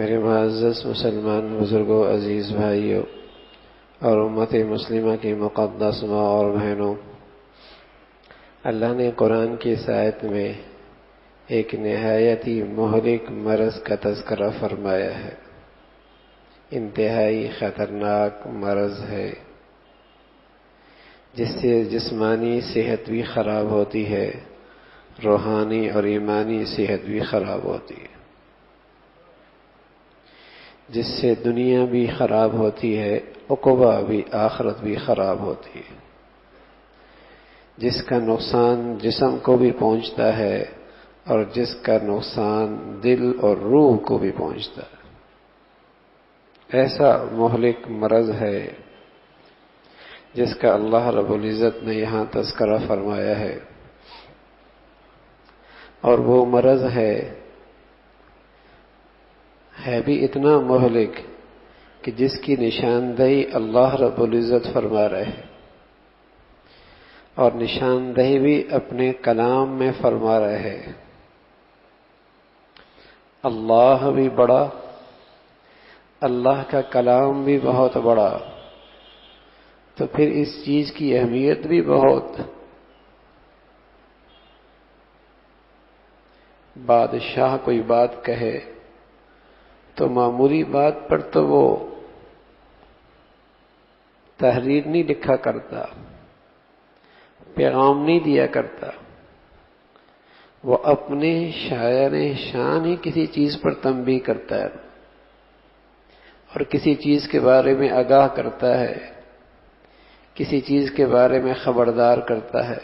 میرے معزز مسلمان بزرگوں، عزیز بھائیوں اور امت مسلمہ کی مقدس ماں اور بہنوں، اللہ نے قرآن کی اس آیت میں ایک نہایت ہی مہلک مرض کا تذکرہ فرمایا ہے۔ انتہائی خطرناک مرض ہے جس سے جسمانی صحت بھی خراب ہوتی ہے، روحانی اور ایمانی صحت بھی خراب ہوتی ہے، جس سے دنیا بھی خراب ہوتی ہے، عقبہ بھی، آخرت بھی خراب ہوتی ہے، جس کا نقصان جسم کو بھی پہنچتا ہے اور جس کا نقصان دل اور روح کو بھی پہنچتا ہے۔ ایسا مہلک مرض ہے جس کا اللہ رب العزت نے یہاں تذکرہ فرمایا ہے، اور وہ مرض ہے بھی اتنا مہلک کہ جس کی نشاندہی اللہ رب العزت فرما رہے ہیں، اور نشاندہی بھی اپنے کلام میں فرما رہے ہیں۔ اللہ بھی بڑا، اللہ کا کلام بھی بہت بڑا، تو پھر اس چیز کی اہمیت بھی بہت۔ بادشاہ کوئی بات کہے تو معمولی بات پر تو وہ تحریر نہیں لکھا کرتا، پیغام نہیں دیا کرتا، وہ اپنے شاعر شان ہی کسی چیز پر تنبیہ کرتا ہے اور کسی چیز کے بارے میں آگاہ کرتا ہے، کسی چیز کے بارے میں خبردار کرتا ہے۔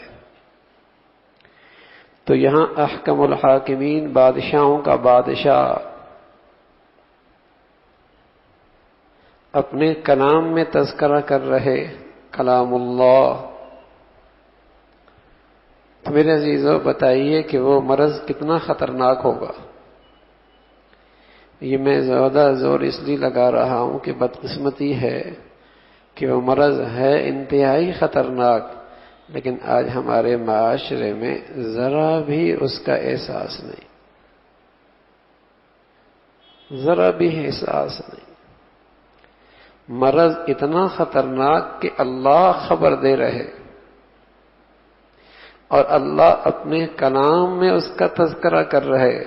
تو یہاں احکم الحاکمین، بادشاہوں کا بادشاہ، اپنے کلام میں تذکرہ کر رہے، کلام اللہ۔ تو میرے عزیزو بتائیے کہ وہ مرض کتنا خطرناک ہوگا۔ یہ میں زیادہ زور اس لیے لگا رہا ہوں کہ بدقسمتی ہے کہ وہ مرض ہے انتہائی خطرناک، لیکن آج ہمارے معاشرے میں ذرا بھی اس کا احساس نہیں، ذرا بھی احساس نہیں۔ مرض اتنا خطرناک کہ اللہ خبر دے رہے اور اللہ اپنے کلام میں اس کا تذکرہ کر رہے،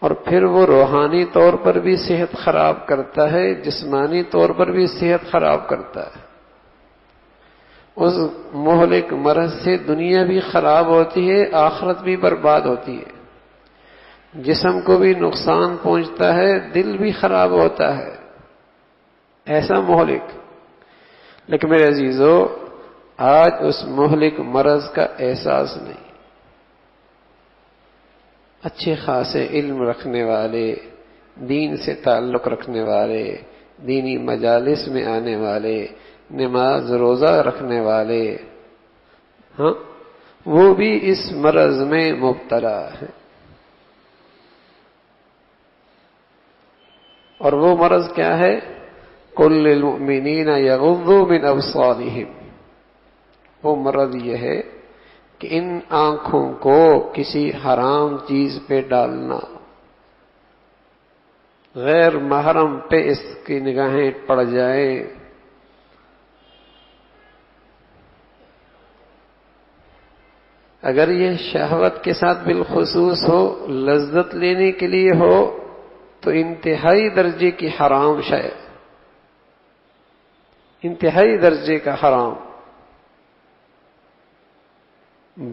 اور پھر وہ روحانی طور پر بھی صحت خراب کرتا ہے، جسمانی طور پر بھی صحت خراب کرتا ہے۔ اس مہلک مرض سے دنیا بھی خراب ہوتی ہے، آخرت بھی برباد ہوتی ہے، جسم کو بھی نقصان پہنچتا ہے، دل بھی خراب ہوتا ہے، ایسا مہلک۔ لیکن میرے عزیزو، آج اس مہلک مرض کا احساس نہیں۔ اچھے خاصے علم رکھنے والے، دین سے تعلق رکھنے والے، دینی مجالس میں آنے والے، نماز روزہ رکھنے والے، وہ بھی اس مرض میں مبتلا ہے۔ اور وہ مرض کیا ہے؟ قُل لِّلْمُؤْمِنِينَ يَغُضُّوا مِنْ أَبْصَارِهِمْ۔ وہ مرض یہ ہے کہ ان آنکھوں کو کسی حرام چیز پہ ڈالنا، غیر محرم پہ اس کی نگاہیں پڑ جائیں، اگر یہ شہوت کے ساتھ بالخصوص ہو، لذت لینے کے لیے ہو، تو انتہائی درجے کی حرام شے، انتہائی درجے کا حرام۔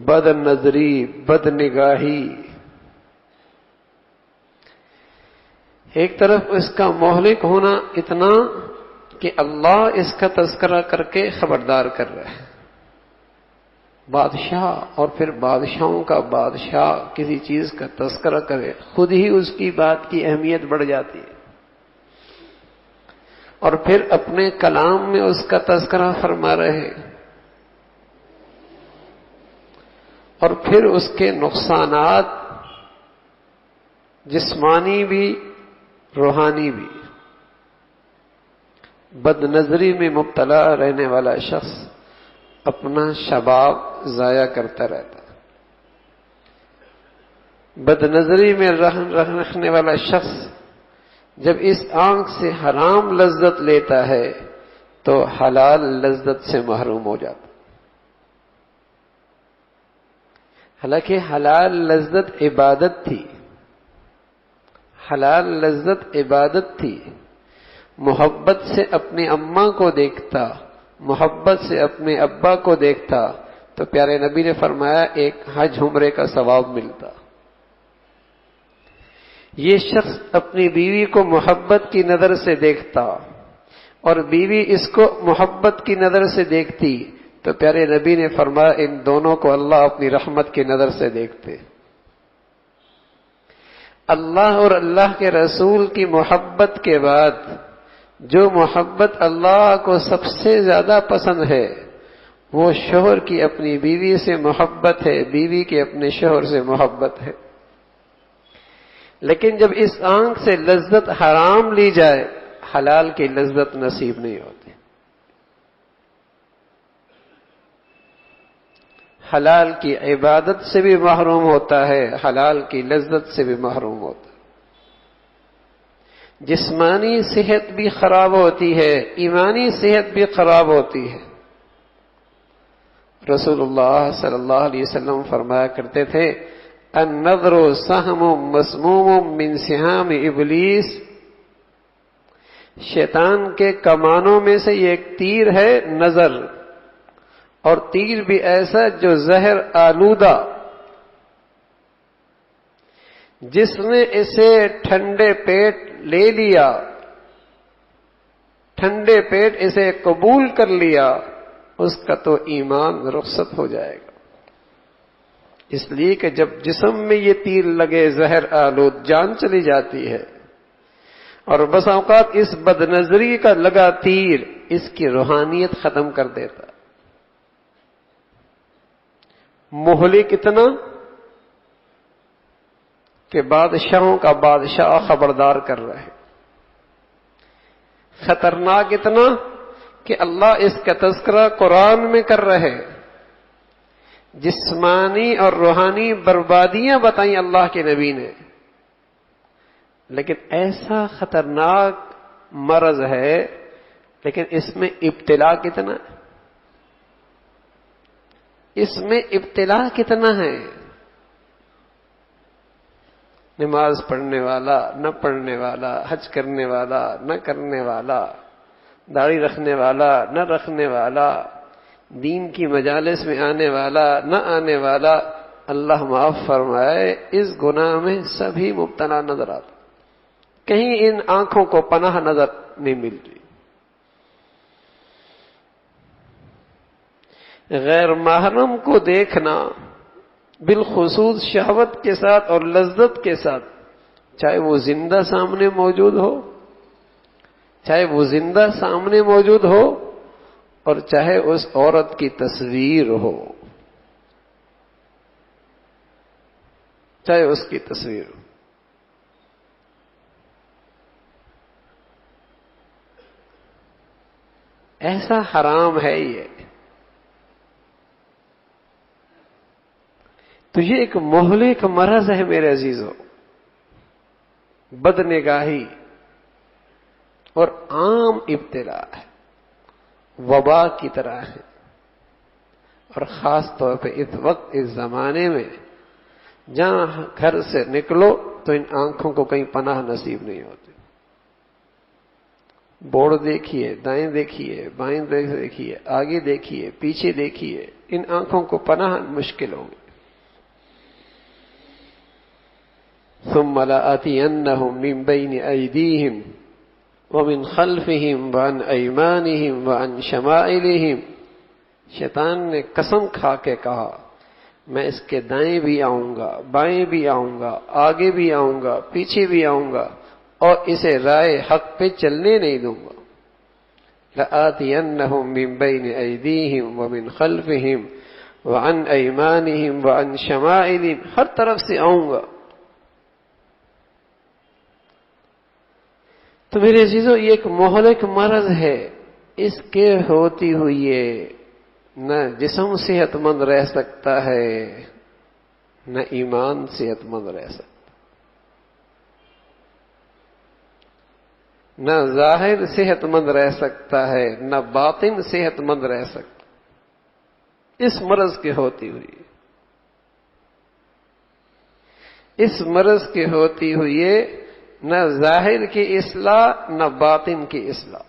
بد نظری، بد نگاہی، ایک طرف اس کا مہلک ہونا اتنا کہ اللہ اس کا تذکرہ کر کے خبردار کر رہا ہے۔ بادشاہ، اور پھر بادشاہوں کا بادشاہ کسی چیز کا تذکرہ کرے، خود ہی اس کی بات کی اہمیت بڑھ جاتی ہے، اور پھر اپنے کلام میں اس کا تذکرہ فرما رہے، اور پھر اس کے نقصانات جسمانی بھی روحانی بھی۔ بد نظری میں مبتلا رہنے والا شخص اپنا شباب ضائع کرتا رہتا ہے، بد نظری میں رکھنے والا شخص جب اس آنکھ سے حرام لذت لیتا ہے تو حلال لذت سے محروم ہو جاتا. حالانکہ حلال لذت عبادت تھی، حلال لذت عبادت تھی. محبت سے اپنی اماں کو دیکھتا، محبت سے اپنے ابا کو دیکھتا تو پیارے نبی نے فرمایا ایک حج عمرے کا ثواب ملتا. یہ شخص اپنی بیوی کو محبت کی نظر سے دیکھتا اور بیوی اس کو محبت کی نظر سے دیکھتی تو پیارے نبی نے فرمایا ان دونوں کو اللہ اپنی رحمت کی نظر سے دیکھتے. اللہ اور اللہ کے رسول کی محبت کے بعد جو محبت اللہ کو سب سے زیادہ پسند ہے وہ شوہر کی اپنی بیوی سے محبت ہے، بیوی کی اپنے شوہر سے محبت ہے. لیکن جب اس آنکھ سے لذت حرام لی جائے حلال کی لذت نصیب نہیں ہوتی. حلال کی عبادت سے بھی محروم ہوتا ہے، حلال کی لذت سے بھی محروم ہوتا ہے. جسمانی صحت بھی خراب ہوتی ہے، ایمانی صحت بھی خراب ہوتی ہے. رسول اللہ صلی اللہ علیہ وسلم فرمایا کرتے تھے النظر سہم مسموم من سہام ابلیس، شیطان کے کمانوں میں سے یہ ایک تیر ہے نظر، اور تیر بھی ایسا جو زہر آلودہ. جس نے اسے ٹھنڈے پیٹ لے لیا، ٹھنڈے پیٹ اسے قبول کر لیا، اس کا تو ایمان رخصت ہو جائے گا. اس لیے کہ جب جسم میں یہ تیر لگے زہر آلود جان چلی جاتی ہے، اور بس اوقات اس بد نظری کا لگا تیر اس کی روحانیت ختم کر دیتا. مہلک اتنا کہ بادشاہوں کا بادشاہ خبردار کر رہے، خطرناک اتنا کہ اللہ اس کا تذکرہ قرآن میں کر رہے. جسمانی اور روحانی بربادیاں بتائیں اللہ کے نبی نے، لیکن ایسا خطرناک مرض ہے، لیکن اس میں ابتلا کتنا، اس میں ابتلا کتنا ہے. نماز پڑھنے والا، نہ پڑھنے والا، حج کرنے والا، نہ کرنے والا، داڑھی رکھنے والا، نہ رکھنے والا، دین کی مجالس میں آنے والا، نہ آنے والا، اللہ معاف فرمائے اس گناہ میں سبھی مبتلا نظر آتے. کہیں ان آنکھوں کو پناہ نظر نہیں ملتی. غیر محرم کو دیکھنا بالخصوص شہوت کے ساتھ اور لذت کے ساتھ، چاہے وہ زندہ سامنے موجود ہو، چاہے وہ زندہ سامنے موجود ہو، اور چاہے اس عورت کی تصویر ہو، چاہے اس کی تصویر ہو. ایسا حرام ہے یہ. تو یہ ایک مہلک مرض ہے میرے عزیزو. بد نگاہی اور عام ابتلا ہے، وبا کی طرح ہے. اور خاص طور پہ اس وقت اس زمانے میں جہاں گھر سے نکلو تو ان آنکھوں کو کہیں پناہ نصیب نہیں ہوتی. بورڈ دیکھیے، دائیں دیکھیے، بائیں دیکھیے، آگے دیکھیے، پیچھے دیکھیے، ان آنکھوں کو پناہ مشکل ہوگی. ثم لآتینہم من بین ایدیہم ومن خلفہم وعن ایمانہم وعن شمائلہم. شیطان نے قسم کھا کے کہا میں اس کے دائیں بھی آؤں گا، بائیں بھی آؤں گا، آگے بھی آؤں گا، پیچھے بھی آؤں گا، اور اسے رائے حق پہ چلنے نہیں دوں گا. لآتینہم من بین ایدیہم ومن خلفہم وعن ایمانہم وعن شمائلہم. ہر طرف سے آؤں گا. تو میرے عزیزو یہ ایک مہلک مرض ہے. اس کے ہوتی ہوئی نہ جسم صحت مند رہ سکتا ہے، نہ ایمان صحت مند رہ سکتا، نہ ظاہر صحت مند رہ سکتا ہے، نہ باطن صحت مند رہ سکتا اس مرض کے ہوتی ہوئی، اس مرض کے ہوتی ہوئی نہ ظاہر کی اصلاح نہ باطن کی اصلاح۔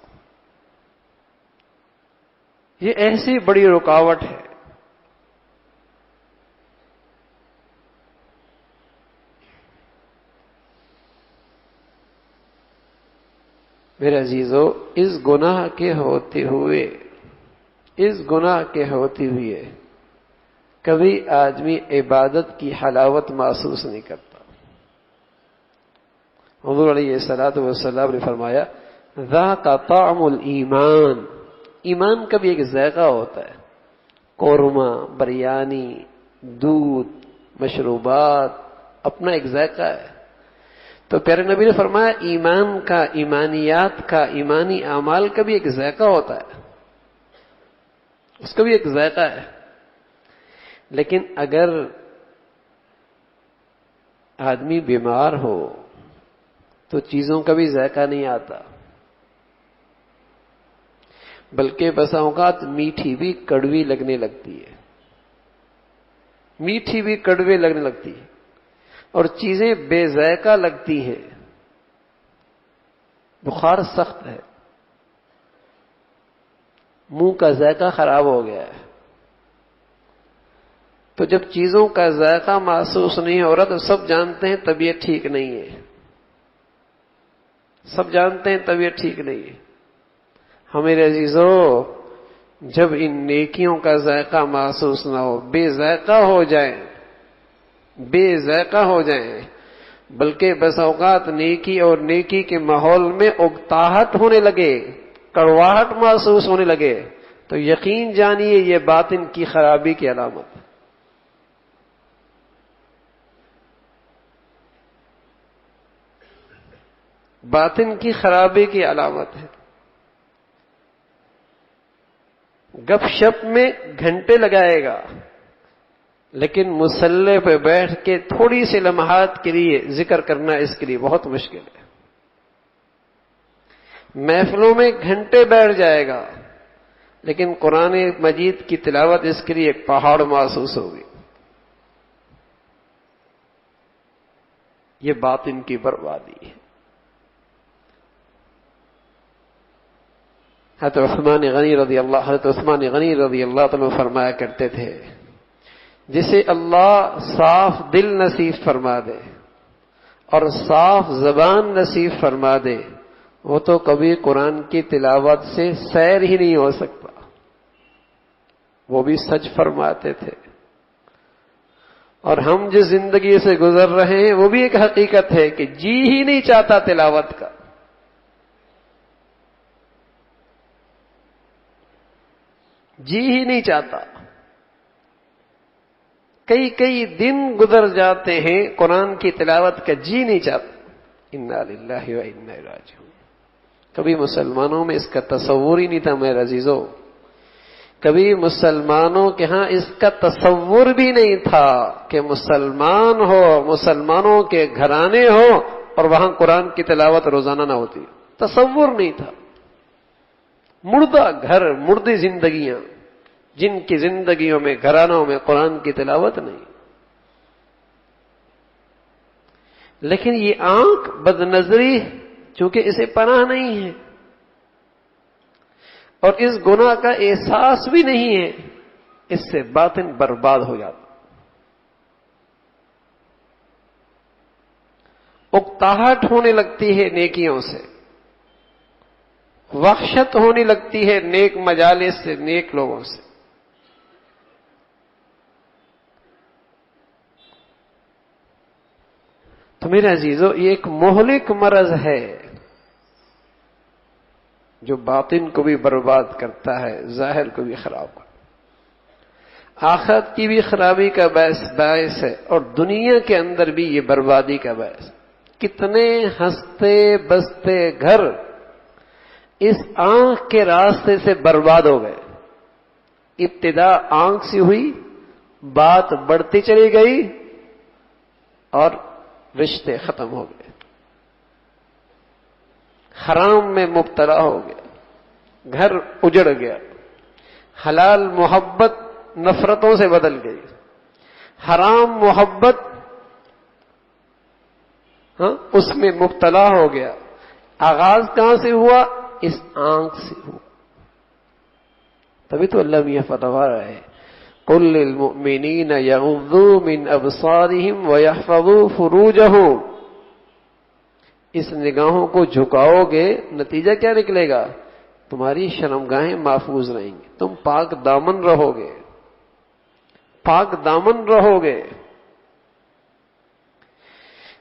یہ ایسی بڑی رکاوٹ ہے۔ میرے عزیزو، اس گناہ کے ہوتے ہوئے، اس گناہ کے ہوتے ہوئے کبھی آدمی عبادت کی حلاوت محسوس نہیں کرتا۔ حضور علیہ الصلوۃ والسلام نے فرمایا ذاق طعم الایمان، ایمان کا بھی ایک ذائقہ ہوتا ہے، قورمہ، بریانی، دودھ، مشروبات، اپنا ایک ذائقہ ہے۔ تو پیارے نبی نے فرمایا ایمان کا، ایمانیات کا، ایمانی اعمال کا بھی ایک ذائقہ ہوتا ہے، اس کا بھی ایک ذائقہ ہے۔ لیکن اگر آدمی بیمار ہو تو چیزوں کا بھی ذائقہ نہیں آتا، بلکہ بسا اوقات میٹھی بھی کڑوی لگنے لگتی ہے، میٹھی بھی کڑوی لگنے لگتی ہے، اور چیزیں بے ذائقہ لگتی ہیں۔ بخار سخت ہے، منہ کا ذائقہ خراب ہو گیا ہے، تو جب چیزوں کا ذائقہ محسوس نہیں ہو رہا تو سب جانتے ہیں طبیعت ٹھیک نہیں ہے، سب جانتے ہیں طبیعت ٹھیک نہیں ہے۔ ہمارے عزیزو، جب ان نیکیوں کا ذائقہ محسوس نہ ہو، بے ذائقہ ہو جائیں، بے ذائقہ ہو جائیں، بلکہ بس اوقات نیکی اور نیکی کے ماحول میں اکتاہٹ ہونے لگے، کڑواہٹ محسوس ہونے لگے، تو یقین جانیے یہ باطن کی خرابی کی علامت ہے۔ باطن کی خرابی کی علامت ہے۔ گپ شپ میں گھنٹے لگائے گا، لیکن مصلی پہ بیٹھ کے تھوڑی سی لمحات کے لیے ذکر کرنا اس کے لیے بہت مشکل ہے۔ محفلوں میں گھنٹے بیٹھ جائے گا، لیکن قرآن مجید کی تلاوت اس کے لیے ایک پہاڑ محسوس ہوگی۔ یہ باطن کی بربادی ہے۔ حضرت عثمان غنی رضی اللہ عنہ فرمایا کرتے تھے جسے اللہ صاف دل نصیب فرما دے اور صاف زبان نصیب فرما دے، وہ تو کبھی قرآن کی تلاوت سے سیر ہی نہیں ہو سکتا۔ وہ بھی سچ فرماتے تھے، اور ہم جس زندگی سے گزر رہے ہیں وہ بھی ایک حقیقت ہے کہ جی ہی نہیں چاہتا تلاوت کا۔ جی ہی نہیں چاہتا۔ کئی دن گزر جاتے ہیں قرآن کی تلاوت کا جی نہیں چاہتا۔ انا للہ و انا الیہ راجعون۔ کبھی مسلمانوں میں اس کا تصور ہی نہیں تھا میرے عزیزو، کبھی مسلمانوں کے ہاں اس کا تصور بھی نہیں تھا کہ مسلمان ہو، مسلمانوں کے گھرانے ہو اور وہاں قرآن کی تلاوت روزانہ نہ ہوتی، تصور نہیں تھا۔ مردہ گھر، مردی زندگیاں، جن کی زندگیوں میں، گھرانوں میں قرآن کی تلاوت نہیں۔ لیکن یہ آنکھ بد نظری چونکہ اسے پناہ نہیں ہے اور اس گناہ کا احساس بھی نہیں ہے، اس سے باطن برباد ہو جاتا، اکتاہٹ ہونے لگتی ہے نیکیوں سے، وحشت ہونے لگتی ہے نیک مجالس سے، نیک لوگوں سے۔ تو میرے عزیزو، یہ ایک مہلک مرض ہے جو باطن کو بھی برباد کرتا ہے، ظاہر کو بھی خراب کرتا ہے، آخرت کی بھی خرابی کا باعث ہے اور دنیا کے اندر بھی یہ بربادی کا باعث۔ کتنے ہنستے بستے گھر اس آنکھ کے راستے سے برباد ہو گئے۔ ابتدا آنکھ سے ہوئی، بات بڑھتی چلی گئی، اور رشتے ختم ہو گئے، حرام میں مبتلا ہو گیا، گھر اجڑ گیا، حلال محبت نفرتوں سے بدل گئی، حرام محبت اس میں مبتلا ہو گیا۔ آغاز کہاں سے ہوا؟ اس آنکھ سے ہوا۔ تبھی تو اللہ میاں فرما رہا ہے قل للمؤمنین یغضوا من ابصارہم ویحفظوا فروجہم، اس نگاہوں کو جھکاؤ گے، نتیجہ کیا نکلے گا؟ تمہاری شرمگاہیں محفوظ رہیں گی، تم پاک دامن رہو گے، پاک دامن رہو گے۔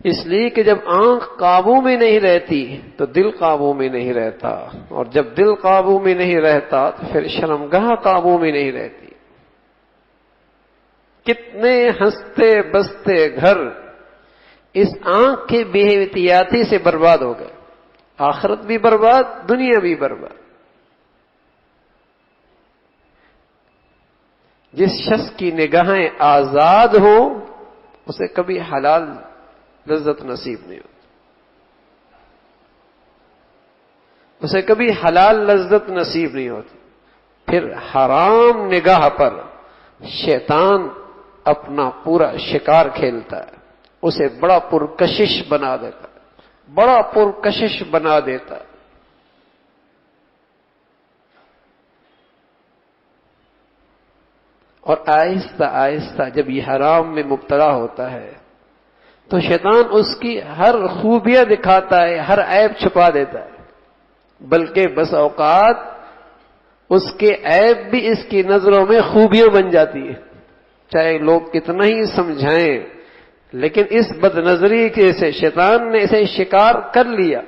اس لیے کہ جب آنکھ قابو میں نہیں رہتی تو دل قابو میں نہیں رہتا، اور جب دل قابو میں نہیں رہتا تو پھر شرمگاہ قابو میں نہیں رہتی۔ کتنے ہنستے بستے گھر اس آنکھ کے بے احتیاطی سے برباد ہو گئے، آخرت بھی برباد، دنیا بھی برباد۔ جس شخص کی نگاہیں آزاد ہوں اسے کبھی حلال لذت نصیب نہیں ہوتی، اسے کبھی حلال لذت نصیب نہیں ہوتی۔ پھر حرام نگاہ پر شیطان اپنا پورا شکار کھیلتا ہے، اسے بڑا پرکشش بنا دیتا ہے، بڑا پرکشش بنا دیتا ہے۔ اور آہستہ آہستہ جب یہ حرام میں مبتلا ہوتا ہے تو شیطان اس کی ہر خوبیاں دکھاتا ہے، ہر عیب چھپا دیتا ہے، بلکہ بس اوقات اس کے عیب بھی اس کی نظروں میں خوبیاں بن جاتی ہے، چاہے لوگ کتنا ہی سمجھائیں، لیکن اس بد نظری کے سے شیطان نے اسے شکار کر لیا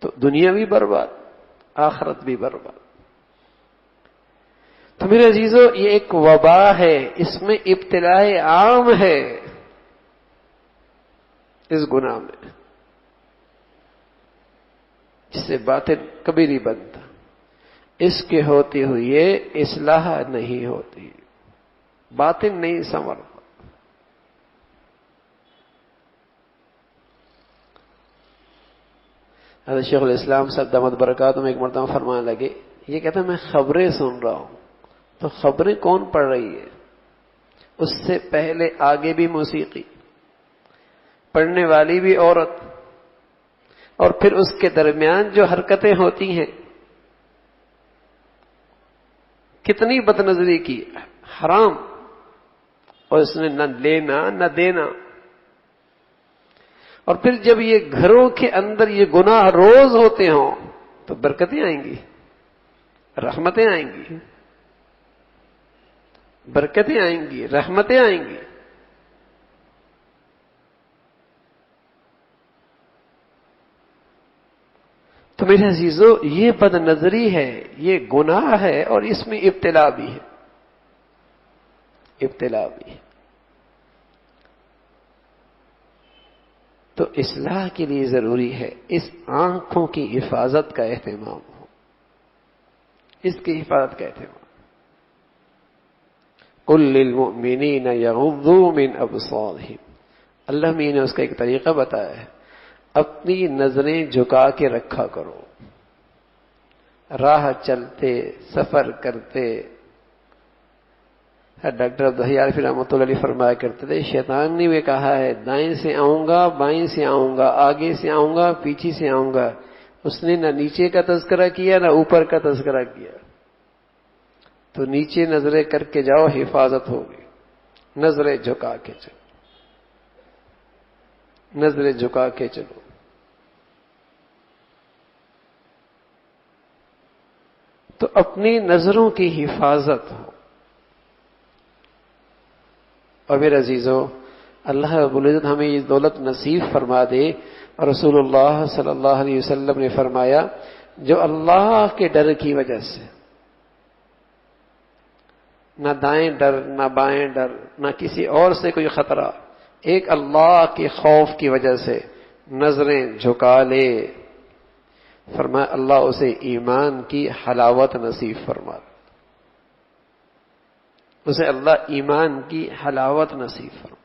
تو دنیا بھی برباد، آخرت بھی برباد۔ تو میرے عزیزو، یہ ایک وبا ہے، اس میں ابتلا عام ہے اس گناہ میں، جس سے باطن کبھی نہیں بنتا، اس کے ہوتے ہوئے اصلاح نہیں ہوتی، باطن نہیں سنورتا۔ حضرت شیخ الاسلام صاحب دامت برکاتہم ایک مرتبہ فرمانے لگے، یہ کہتا ہے میں خبریں سن رہا ہوں، تو خبریں کون پڑھ رہی ہے؟ اس سے پہلے آگے بھی موسیقی، پڑھنے والی بھی عورت، اور پھر اس کے درمیان جو حرکتیں ہوتی ہیں، کتنی بد نظری کی، حرام، اور اس نے نہ لینا نہ دینا۔ اور پھر جب یہ گھروں کے اندر یہ گناہ روز ہوتے ہوں تو برکتیں آئیں گی، رحمتیں آئیں گی، برکتیں آئیں گی، رحمتیں آئیں گی۔ تو میرے عزیزو، یہ بد نظری ہے، یہ گناہ ہے، اور اس میں ابتلا بھی ہے، ابتلا بھی ہے۔ تو اصلاح کے لیے ضروری ہے اس آنکھوں کی حفاظت کا اہتمام ہو، اس کی حفاظت کا اہتمام۔ قل للمؤمنین یغضوا من ابصارہم، اللہ نے اس کا ایک طریقہ بتایا ہے، اپنی نظریں جھکا کے رکھا کرو، راہ چلتے، سفر کرتے۔ ڈاکٹر عبدالحی عارفی رحمۃ اللہ علیہ فرمایا کرتے تھے، شیطان نے بھی کہا ہے دائیں سے آؤں گا، بائیں سے آؤں گا، آگے سے آؤں گا، پیچھے سے آؤں گا، اس نے نہ نیچے کا تذکرہ کیا نہ اوپر کا تذکرہ کیا۔ تو نیچے نظریں کر کے جاؤ، حفاظت ہوگی، نظریں جھکا کے چلو، نظریں جھکا کے چلو۔ تو اپنی نظروں کی حفاظت ہو۔ اور میرے عزیزو، اللہ رب العزت ہمیں یہ دولت نصیب فرما دے، اور رسول اللہ صلی اللہ علیہ وسلم نے فرمایا، جو اللہ کے ڈر کی وجہ سے، نہ دائیں ڈر نہ بائیں ڈر نہ کسی اور سے کوئی خطرہ، ایک اللہ کے خوف کی وجہ سے نظریں جھکا لے، فرمایا اللہ اسے ایمان کی حلاوت نصیب فرما۔ اسے اللہ ایمان کی حلاوت نصیب فرما.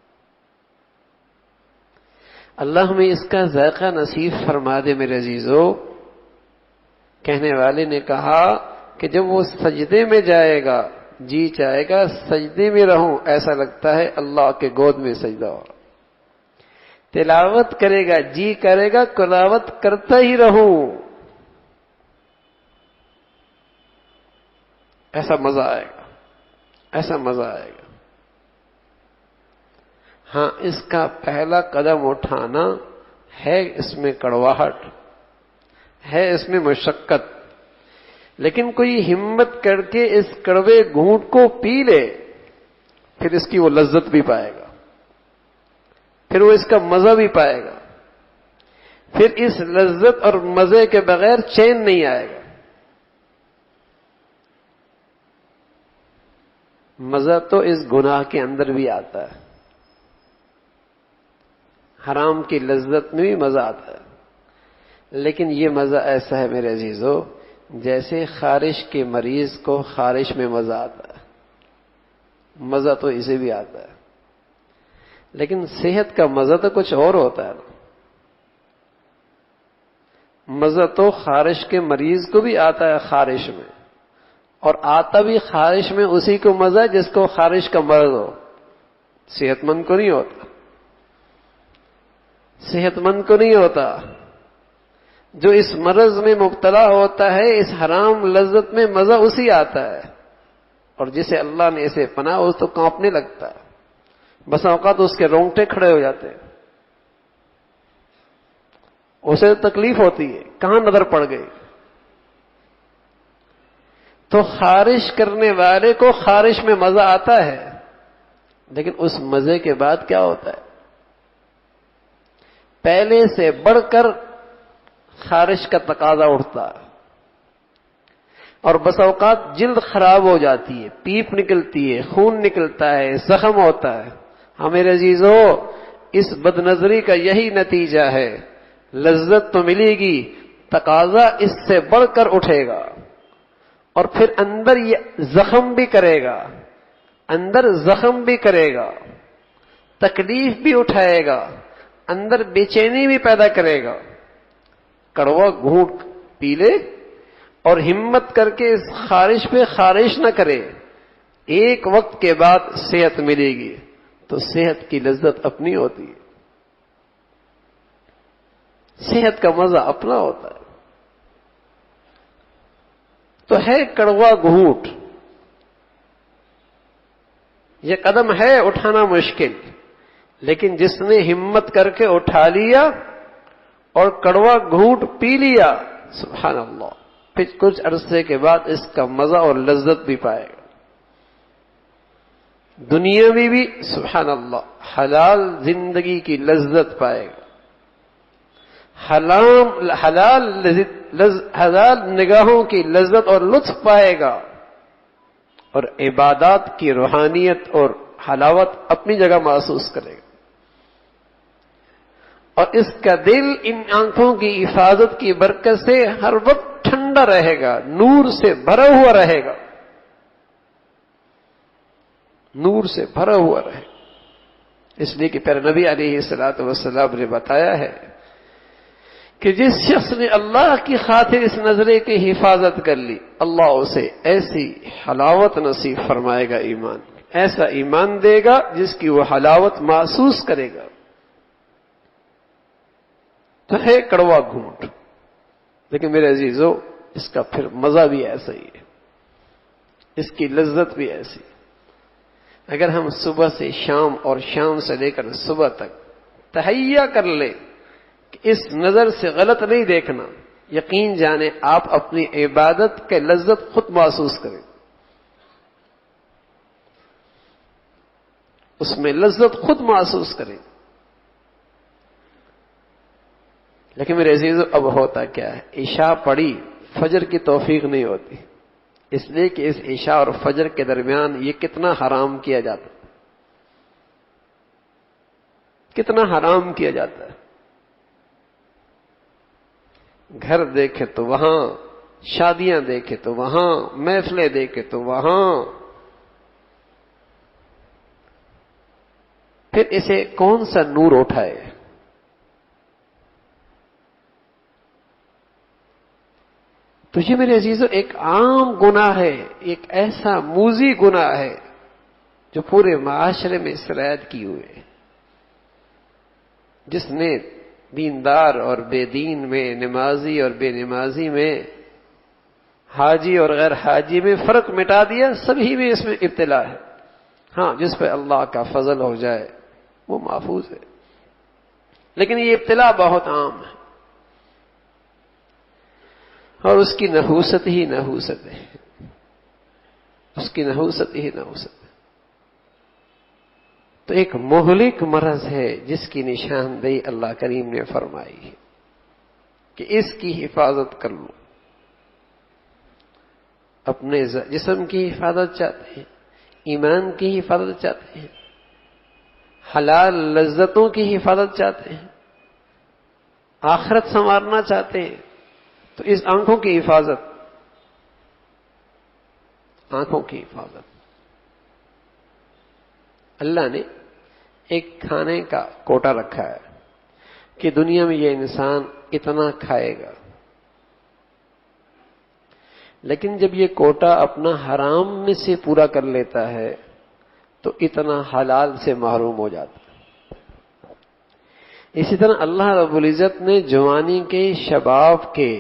اللہ ہمیں اس کا ذائقہ نصیب فرما دے. میرے عزیزو، کہنے والے نے کہا کہ جب وہ سجدے میں جائے گا جی چاہے گا سجدے میں رہوں، ایسا لگتا ہے اللہ کے گود میں سجدہ ہو. تلاوت کرے گا جی کرے گا تلاوت کرتا ہی رہوں، ایسا مزہ آئے گا، ایسا مزہ آئے گا. ہاں، اس کا پہلا قدم اٹھانا ہے، اس میں کڑواہٹ ہے، اس میں مشقت، لیکن کوئی ہمت کر کے اس کڑوے گھونٹ کو پی لے، پھر اس کی وہ لذت بھی پائے گا، پھر وہ اس کا مزہ بھی پائے گا. پھر اس لذت اور مزے کے بغیر چین نہیں آئے گا. مزہ تو اس گناہ کے اندر بھی آتا ہے، حرام کی لذت میں بھی مزہ آتا ہے، لیکن یہ مزہ ایسا ہے میرے عزیزو جیسے خارش کے مریض کو خارش میں مزہ آتا ہے. مزہ تو اسے بھی آتا ہے، لیکن صحت کا مزہ تو کچھ اور ہوتا ہے. مزہ تو خارش کے مریض کو بھی آتا ہے خارش میں، اور آتا بھی خارش میں اسی کو مزہ جس کو خارش کا مرض ہو. صحت مند کو نہیں ہوتا، صحت مند کو نہیں ہوتا. جو اس مرض میں مبتلا ہوتا ہے اس حرام لذت میں مزہ اسی آتا ہے، اور جسے اللہ نے اسے پناہ اس تو کانپنے لگتا ہے. بس اوقات اس کے رونگٹے کھڑے ہو جاتے ہیں، اسے تکلیف ہوتی ہے کہاں نظر پڑ گئی. تو خارش کرنے والے کو خارش میں مزہ آتا ہے، لیکن اس مزے کے بعد کیا ہوتا ہے؟ پہلے سے بڑھ کر خارش کا تقاضا اٹھتا ہے، اور بس اوقات جلد خراب ہو جاتی ہے، پیپ نکلتی ہے، خون نکلتا ہے، زخم ہوتا ہے. ہاں میرے عزیزو، اس بد نظری کا یہی نتیجہ ہے. لذت تو ملے گی، تقاضا اس سے بڑھ کر اٹھے گا، اور پھر اندر یہ زخم بھی کرے گا، اندر زخم بھی کرے گا، تکلیف بھی اٹھائے گا، اندر بے چینی بھی پیدا کرے گا. کڑوا گھونٹ پی لے اور ہمت کر کے اس خارش پہ خارش نہ کرے، ایک وقت کے بعد صحت ملے گی. تو صحت کی لذت اپنی ہوتی ہے، صحت کا مزہ اپنا ہوتا ہے. تو ہے کڑوا گھونٹ، یہ قدم ہے اٹھانا مشکل، لیکن جس نے ہمت کر کے اٹھا لیا اور کڑوا گھونٹ پی لیا، سبحان اللہ، پھر کچھ عرصے کے بعد اس کا مزہ اور لذت بھی پائے گا. دنیا میں بھی سبحان اللہ حلال زندگی کی لذت پائے گا، حلال نگاہوں کی لذت اور لطف پائے گا، اور عبادات کی روحانیت اور حلاوت اپنی جگہ محسوس کرے گا. اور اس کا دل ان آنکھوں کی حفاظت کی برکت سے ہر وقت ٹھنڈا رہے گا، نور سے بھرا ہوا رہے گا، نور سے بھرا ہوا رہے گا. اس لیے کہ پیارے نبی علیہ الصلوۃ والسلام نے بتایا ہے کہ جس شخص نے اللہ کی خاطر اس نظرے کی حفاظت کر لی، اللہ اسے ایسی حلاوت نصیب فرمائے گا، ایمان ایسا ایمان دے گا جس کی وہ حلاوت محسوس کرے گا. تو ہے کڑوا گھونٹ، لیکن میرے عزیزو اس کا پھر مزہ بھی ایسا ہی ہے، اس کی لذت بھی ایسی. اگر ہم صبح سے شام اور شام سے لے کر صبح تک تہیا کر لیں کہ اس نظر سے غلط نہیں دیکھنا، یقین جانیں آپ اپنی عبادت کے لذت خود محسوس کریں، اس میں لذت خود محسوس کریں. لیکن میرے عزیزو اب ہوتا کیا ہے؟ عشاء پڑھی، فجر کی توفیق نہیں ہوتی، اس لیے کہ اس عشاء اور فجر کے درمیان یہ کتنا حرام کیا جاتا ہے، کتنا حرام کیا جاتا ہے. گھر دیکھے تو وہاں، شادیاں دیکھے تو وہاں، محفلیں دیکھے تو وہاں، پھر اسے کون سا نور اٹھائے؟ تو یہ میرے عزیزو ایک عام گناہ ہے، ایک ایسا موذی گناہ ہے جو پورے معاشرے میں سرایت کی ہوئے، جس نے دیندار اور بے دین میں، نمازی اور بے نمازی میں، حاجی اور غیر حاجی میں فرق مٹا دیا۔ سبھی میں اس میں ابتلا ہے۔ ہاں، جس پہ اللہ کا فضل ہو جائے وہ محفوظ ہے، لیکن یہ ابتلا بہت عام ہے، اور اس کی نحوست ہی نحوست ہے، اس کی نحوست ہی نحوست ہے۔ تو ایک مہلک مرض ہے جس کی نشاندہی اللہ کریم نے فرمائی ہے کہ اس کی حفاظت کر لو۔ اپنے جسم کی حفاظت چاہتے ہیں، ایمان کی حفاظت چاہتے ہیں، حلال لذتوں کی حفاظت چاہتے ہیں، آخرت سنوارنا چاہتے ہیں، تو اس آنکھوں کی حفاظت، آنکھوں کی حفاظت، اللہ نے ایک کھانے کا کوٹا رکھا ہے کہ دنیا میں یہ انسان اتنا کھائے گا، لیکن جب یہ کوٹا اپنا حرام میں سے پورا کر لیتا ہے تو اتنا حلال سے محروم ہو جاتا ہے۔ اسی طرح اللہ رب العزت نے جوانی کے، شباب کے،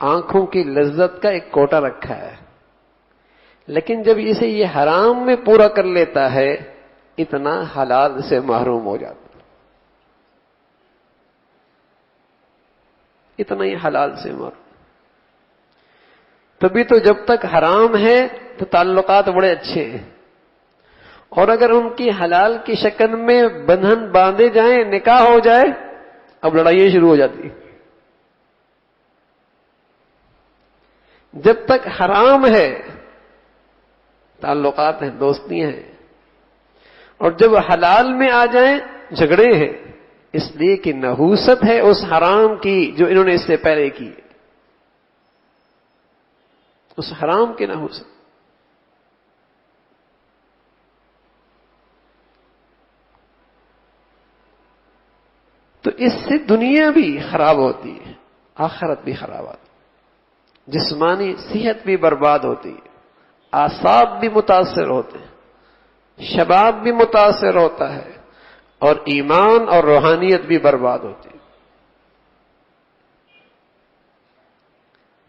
آنکھوں کی لذت کا ایک کوٹا رکھا ہے، لیکن جب اسے یہ حرام میں پورا کر لیتا ہے اتنا حلال سے محروم ہو جاتا ہے، اتنا ہی حلال سے محروم۔ تبھی تو جب تک حرام ہے تو تعلقات بڑے اچھے ہیں، اور اگر ان کی حلال کی شکل میں بندھن باندھے جائیں، نکاح ہو جائے، اب لڑائیاں شروع ہو جاتی۔ جب تک حرام ہے تعلقات ہیں، دوستیاں ہیں، اور جب حلال میں آ جائیں جھگڑے ہیں، اس لیے کہ نحوست ہے اس حرام کی جو انہوں نے اس سے پہلے کی، اس حرام کی نحوست۔ تو اس سے دنیا بھی خراب ہوتی ہے، آخرت بھی خراب ہوتی ہے، جسمانی صحت بھی برباد ہوتی ہے، اعصاب بھی متاثر ہوتے ہیں، شباب بھی متاثر ہوتا ہے، اور ایمان اور روحانیت بھی برباد ہوتی ہے۔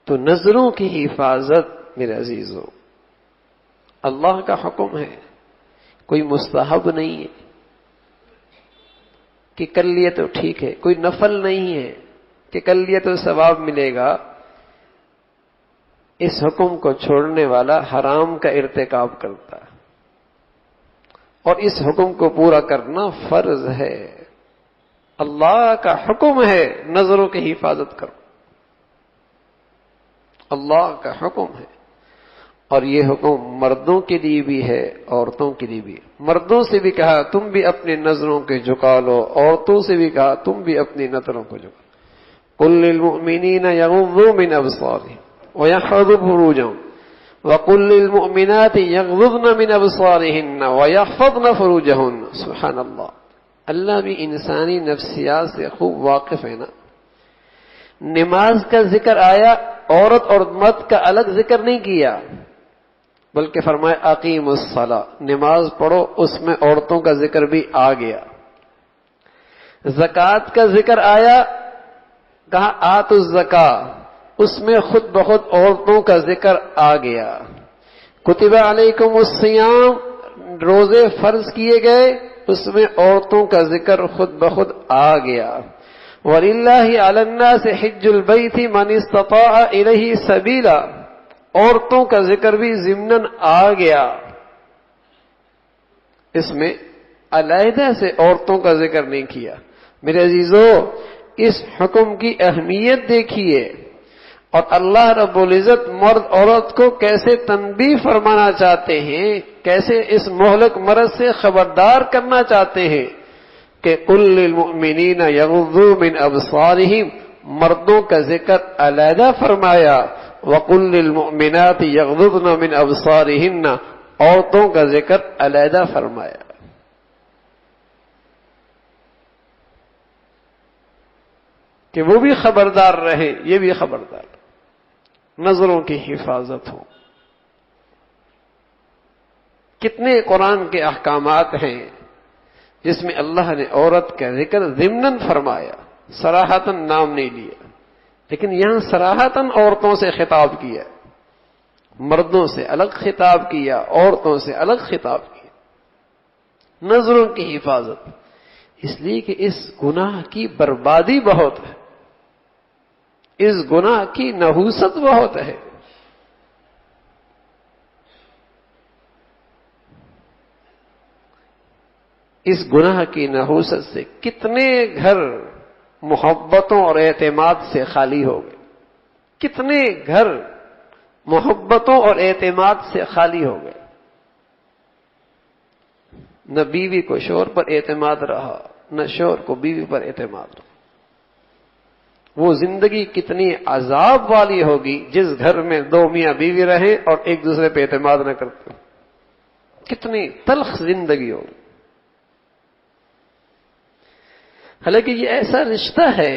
تو نظروں کی حفاظت میرے عزیزو اللہ کا حکم ہے، کوئی مستحب نہیں ہے کہ کر لیے تو ٹھیک ہے، کوئی نفل نہیں ہے کہ کر لیے تو ثواب ملے گا۔ اس حکم کو چھوڑنے والا حرام کا ارتکاب کرتا ہے، اور اس حکم کو پورا کرنا فرض ہے۔ اللہ کا حکم ہے نظروں کی حفاظت کرو، اللہ کا حکم ہے، اور یہ حکم مردوں کے لیے بھی ہے، عورتوں کے لیے بھی ہے۔ مردوں سے بھی کہا تم بھی اپنی نظروں کے جھکا لو، عورتوں سے بھی کہا تم بھی اپنی نظروں کو جھکا لو۔ قل للمؤمنین یغضوا من ابصارهم ويحفظوا فروجهم وقل للمؤمنات يغضضن من ابصارهن ويحفظن فروجهن۔ سبحان اللہ، اللہ بھی انسانی نفسیات سے خوب واقف ہے نا۔ نماز کا ذکر آیا، عورت اور مرد کا الگ ذکر نہیں کیا، بلکہ فرمایا اقیموا الصلاۃ، نماز پڑھو، اس میں عورتوں کا ذکر بھی آ گیا۔ زکوٰۃ کا ذکر آیا، کہا آتوا الزکاۃ، اس میں خود بخود عورتوں کا ذکر آ گیا۔ کتب علیکم الصیام، روزے فرض کیے گئے، اس میں عورتوں کا ذکر خود بخود آ گیا۔ وَلِلَّهِ عَلَى النَّاسِ حِجُّ الْبَيْتِ مَنِ اسْتَطَاعَ إِلَيْهِ سَبِيلًا، عورتوں کا ذکر بھی ضمناً آ گیا۔ اس میں علیحدہ سے عورتوں کا ذکر نہیں کیا۔ میرے عزیزو، اس حکم کی اہمیت دیکھیے، اور اللہ رب العزت مرد عورت کو کیسے تنبیہ فرمانا چاہتے ہیں، کیسے اس مہلک مرض سے خبردار کرنا چاہتے ہیں کہ قل للمؤمنین یغضوا من ابصارہم، مردوں کا ذکر علیحدہ فرمایا، وقل للمؤمنات یغضضن من ابصارہن، عورتوں کا ذکر علیحدہ فرمایا۔ کہ وہ بھی خبردار رہے، یہ بھی خبردار، نظروں کی حفاظت ہو۔ کتنے قرآن کے احکامات ہیں جس میں اللہ نے عورت کا ذکر ضمناً فرمایا، صراحتاً نام نہیں لیا، لیکن یہاں صراحتاً عورتوں سے خطاب کیا، مردوں سے الگ خطاب کیا، عورتوں سے الگ خطاب کیا۔ نظروں کی حفاظت، اس لیے کہ اس گناہ کی بربادی بہت ہے، اس گناہ کی نحوست بہت ہے۔ اس گناہ کی نحوست سے کتنے گھر محبتوں اور اعتماد سے خالی ہو گئے، کتنے گھر محبتوں اور اعتماد سے خالی ہو گئے۔ نہ بیوی کو شوہر پر اعتماد رہا، نہ شوہر کو بیوی پر اعتماد رہا۔ وہ زندگی کتنی عذاب والی ہوگی جس گھر میں دو میاں بیوی رہیں اور ایک دوسرے پہ اعتماد نہ کرتے، کتنی تلخ زندگی ہوگی۔ حالانکہ یہ ایسا رشتہ ہے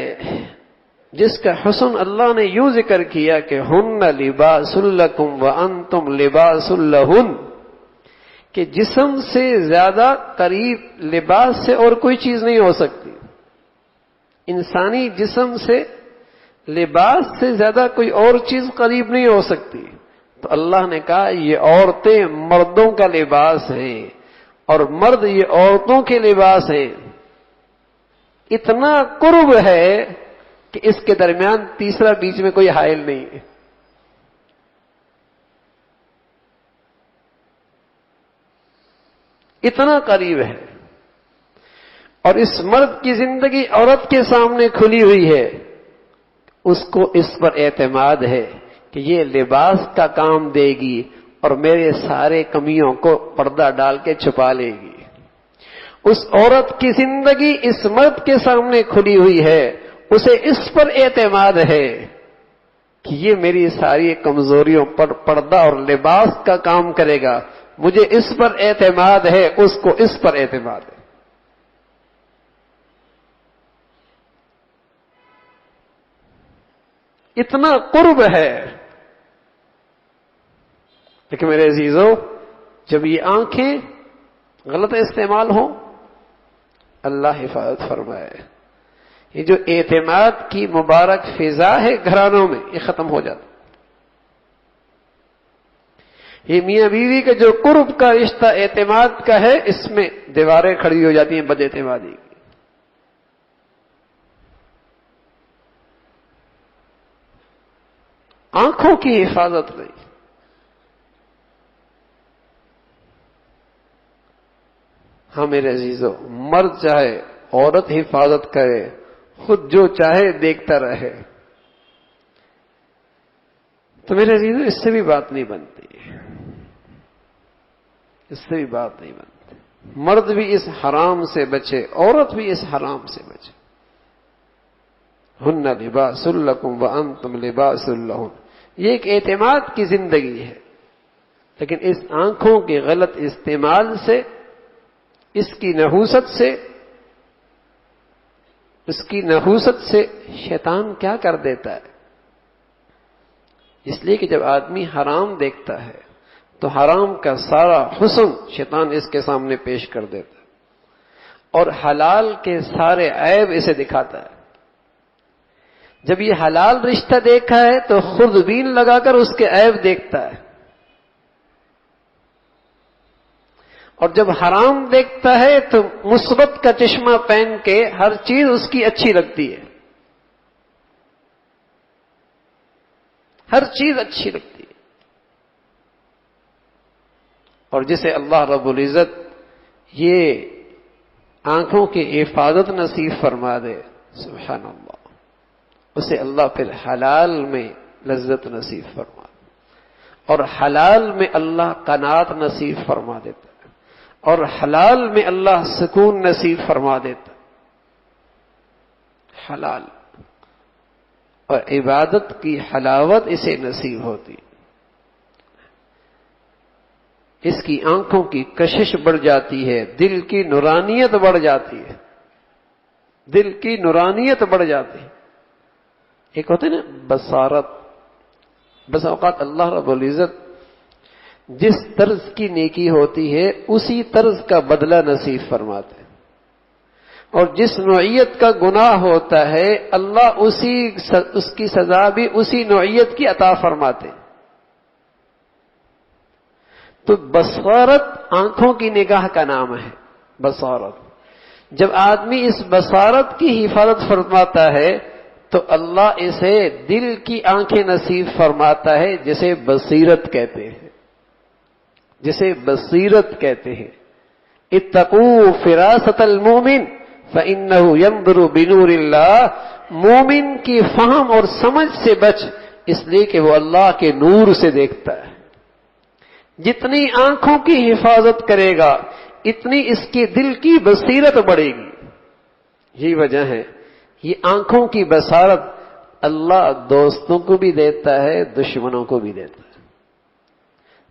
جس کا حسن اللہ نے یوں ذکر کیا کہ ہن لباس لکم وانتم لباس لہن، کہ جسم سے زیادہ قریب لباس سے اور کوئی چیز نہیں ہو سکتی، انسانی جسم سے لباس سے زیادہ کوئی اور چیز قریب نہیں ہو سکتی۔ تو اللہ نے کہا یہ عورتیں مردوں کا لباس ہیں اور مرد یہ عورتوں کے لباس ہیں۔ اتنا قرب ہے کہ اس کے درمیان تیسرا بیچ میں کوئی حائل نہیں ہے۔ اتنا قریب ہے، اور اس مرد کی زندگی عورت کے سامنے کھلی ہوئی ہے، اس کو اس پر اعتماد ہے کہ یہ لباس کا کام دے گی اور میرے سارے کمیوں کو پردہ ڈال کے چھپا لے گی۔ اس عورت کی زندگی اس مرد کے سامنے کھلی ہوئی ہے، اسے اس پر اعتماد ہے کہ یہ میری ساری کمزوریوں پر پردہ اور لباس کا کام کرے گا، مجھے اس پر اعتماد ہے، اس کو اس پر اعتماد ہے۔ اتنا قرب ہے۔ لیکن میرے عزیزو، جب یہ آنکھیں غلط استعمال ہوں، اللہ حفاظت فرمائے، یہ جو اعتماد کی مبارک فضا ہے گھرانوں میں، یہ ختم ہو جاتا۔ یہ میاں بیوی کا جو قرب کا رشتہ اعتماد کا ہے، اس میں دیواریں کھڑی ہو جاتی ہیں بد اعتمادی کی۔ آنکھوں کی حفاظت نہیں۔ ہاں میرے عزیزو، مرد چاہے عورت حفاظت کرے، خود جو چاہے دیکھتا رہے، تو میرے عزیزو اس سے بھی بات نہیں بنتی، اس سے بھی بات نہیں بنتی۔ مرد بھی اس حرام سے بچے، عورت بھی اس حرام سے بچے۔ ہن لباس لکم وانتم لباس لہن، یہ ایک اعتماد کی زندگی ہے، لیکن اس آنکھوں کے غلط استعمال سے، اس کی نحوست سے شیطان کیا کر دیتا ہے؟ اس لیے کہ جب آدمی حرام دیکھتا ہے تو حرام کا سارا حسن شیطان اس کے سامنے پیش کر دیتا ہے، اور حلال کے سارے عیب اسے دکھاتا ہے۔ جب یہ حلال رشتہ دیکھا ہے تو خوردبین لگا کر اس کے عیب دیکھتا ہے، اور جب حرام دیکھتا ہے تو مثبت کا چشمہ پہن کے ہر چیز اس کی اچھی لگتی ہے، ہر چیز اچھی لگتی ہے۔ اور جسے اللہ رب العزت یہ آنکھوں کی حفاظت نصیب فرما دے، سبحان اللہ، اسے اللہ پھر حلال میں لذت نصیب فرما دے، اور حلال میں اللہ قناعت نصیب فرما دیتا، اور حلال میں اللہ سکون نصیب فرما دیتا۔ حلال اور عبادت کی حلاوت اسے نصیب ہوتی، اس کی آنکھوں کی کشش بڑھ جاتی ہے، دل کی نورانیت بڑھ جاتی ہے، دل کی نورانیت بڑھ جاتی ہے۔ ایک ہوتے نا بصارت. بس اوقات اللہ رب العزت جس طرز کی نیکی ہوتی ہے اسی طرز کا بدلہ نصیب فرماتے ہیں، اور جس نوعیت کا گناہ ہوتا ہے اللہ اس کی سزا بھی اسی نوعیت کی عطا فرماتے ہیں. تو بصارت آنکھوں کی نگاہ کا نام ہے. بصارت جب آدمی اس بصارت کی حفاظت فرماتا ہے تو اللہ اسے دل کی آنکھیں نصیب فرماتا ہے، جسے بصیرت کہتے ہیں. جسے بصیرت کہتے ہیں. اتقوا فراست المومن فإنه ينظر بنور اللہ. مومن کی فہم اور سمجھ سے بچ، اس لیے کہ وہ اللہ کے نور سے دیکھتا ہے. جتنی آنکھوں کی حفاظت کرے گا اتنی اس کے دل کی بصیرت بڑھے گی. یہی وجہ ہے یہ آنکھوں کی بصارت اللہ دوستوں کو بھی دیتا ہے، دشمنوں کو بھی دیتا ہے،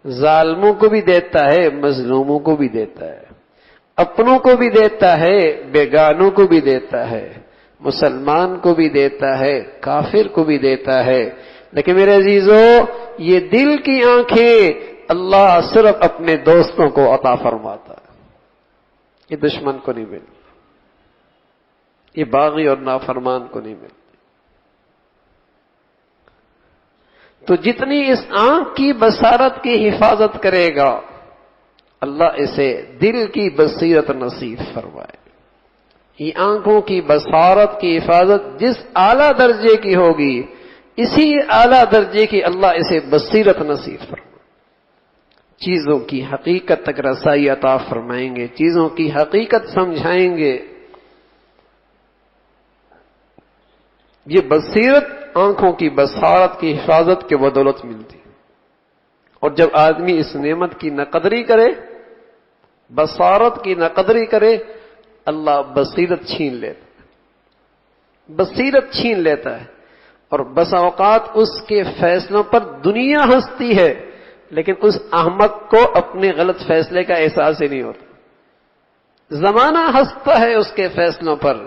ظالموں کو بھی دیتا ہے، مظلوموں کو بھی دیتا ہے، اپنوں کو بھی دیتا ہے، بیگانوں کو بھی دیتا ہے، مسلمان کو بھی دیتا ہے، کافر کو بھی دیتا ہے. لیکن میرے عزیزو، یہ دل کی آنکھیں اللہ صرف اپنے دوستوں کو عطا فرماتا ہے. یہ دشمن کو نہیں ملتی، یہ باغی اور نافرمان کو نہیں ملتی. تو جتنی اس آنکھ کی بصارت کی حفاظت کرے گا اللہ اسے دل کی بصیرت نصیب فرمائے. یہ آنکھوں کی بصارت کی حفاظت جس اعلیٰ درجے کی ہوگی اسی اعلیٰ درجے کی اللہ اسے بصیرت نصیب فرمائے. چیزوں کی حقیقت تک رسائی عطا فرمائیں گے، چیزوں کی حقیقت سمجھائیں گے. یہ بصیرت آنکھوں کی بصارت کی حفاظت کے بدولت ملتی. اور جب آدمی اس نعمت کی ناقدری کرے، بصارت کی ناقدری کرے، اللہ بصیرت چھین لیتا ہے. بصیرت چھین لیتا ہے. اور بس اوقات اس کے فیصلوں پر دنیا ہنستی ہے، لیکن اس احمق کو اپنے غلط فیصلے کا احساس ہی نہیں ہوتا. زمانہ ہنستا ہے اس کے فیصلوں پر،